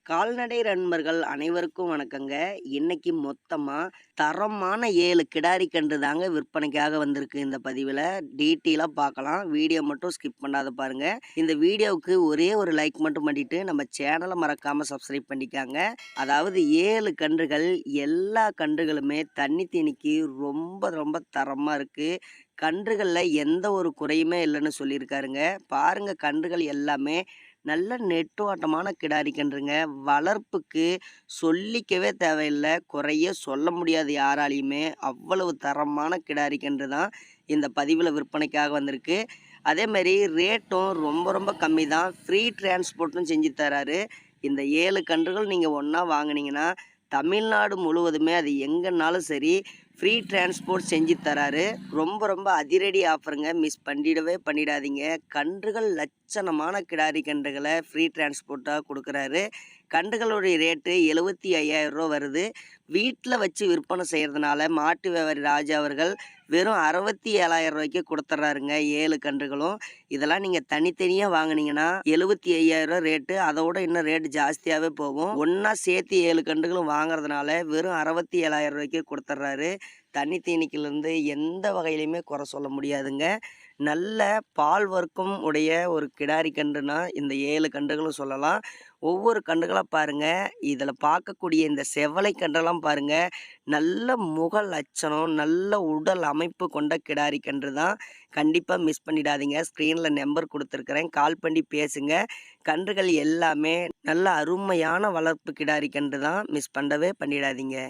கால்நடை நண்பர்கள் அனைவருக்கும் வணக்கங்க. இன்னைக்கு மொத்தமா தரமான 7 கிடாரி கன்று தாங்க விற்பனைக்காக வந்திருக்கு. இந்த பதிவுல டீட்டெயிலா பார்க்கலாம். வீடியோ மட்டும் ஸ்கிப் பண்ணாத பாருங்க. இந்த வீடியோவுக்கு ஒரே ஒரு லைக் மட்டும் பண்ணிட்டு நம்ம சேனலை மறக்காம சப்ஸ்கிரைப் பண்ணிக்காங்க. அதாவது 7 கன்றுகள், எல்லா கன்றுகளுமே தண்ணி தீனிக்கு ரொம்ப ரொம்ப தரமா இருக்கு. கன்றுகள்ல எந்த ஒரு குறையுமே இல்லைன்னு சொல்லியிருக்காருங்க. பாருங்க, கன்றுகள் எல்லாமே நல்ல நெட்டோட்டமான கிடாரி கன்றுங்க. வளர்ப்புக்கு சொல்லிக்கவே தேவையில்லை, குறைய சொல்ல முடியாது யாராலையுமே. அவ்வளவு தரமான கிடாரி கன்று தான் இந்த பதிவில் விற்பனைக்காக வந்திருக்கு. அதேமாரி ரேட்டும் ரொம்ப ரொம்ப கம்மி தான். ஃப்ரீ டிரான்ஸ்போர்ட்டும் செஞ்சு தராரு. இந்த 7 கன்றுகள் நீங்கள் ஒன்றா வாங்கினீங்கன்னா தமிழ்நாடு முழுவதுமே அது எங்கேனாலும் சரி ஃப்ரீ டிரான்ஸ்போர்ட் செஞ்சு தராரு. ரொம்ப ரொம்ப அதிரடி ஆஃபருங்க, மிஸ் பண்ணிடாதீங்க. கன்றுகள் லட்சணமான கிடாரி கன்றுகளை ஃப்ரீ டிரான்ஸ்போர்ட்டாக கொடுக்குறாரு. கன்றுகளுடைய ரேட்டு 75,000 ரூபா வருது. வீட்டில் வச்சு விற்பனை செய்கிறதுனால மாட்டு வியாபாரி ராஜா அவர்கள் வெறும் 67,000 ரூபாய்க்கு கொடுத்துட்றாருங்க 7 கன்றுகளும். இதெல்லாம் நீங்கள் தனித்தனியாக வாங்கினீங்கன்னா 75,000 ரூபா ரேட்டு, அதோட இன்னும் ரேட்டு ஜாஸ்தியாகவே போகும். ஒன்றா சேர்த்து 7 கன்றுகளும் வாங்குறதுனால வெறும் 67,000 ரூபாய்க்கு கொடுத்துட்றாரு. தண்ணி தீனிக்கிலேருந்து எந்த வகையிலையுமே குறை சொல்ல முடியாதுங்க. நல்ல பால் வர்க்கம் உடைய ஒரு கிடாரி கன்றுனா இந்த 7 கன்றுகளும் சொல்லலாம். ஒவ்வொரு கன்றுகளாக பாருங்கள். இதில் பார்க்கக்கூடிய இந்த செவலை கன்றெல்லாம் பாருங்கள், நல்ல முக லட்சணம், நல்ல உடல் அமைப்பு கொண்ட கிடாரி கன்று தான். கண்டிப்பாக மிஸ் பண்ணிடாதீங்க. ஸ்க்ரீனில் நம்பர் கொடுத்துருக்குறேன், கால் பண்ணி பேசுங்க. கன்றுகள் எல்லாமே நல்ல அருமையான வளர்ப்பு கிடாரி கன்று தான். மிஸ் பண்ணவே பண்ணிடாதீங்க.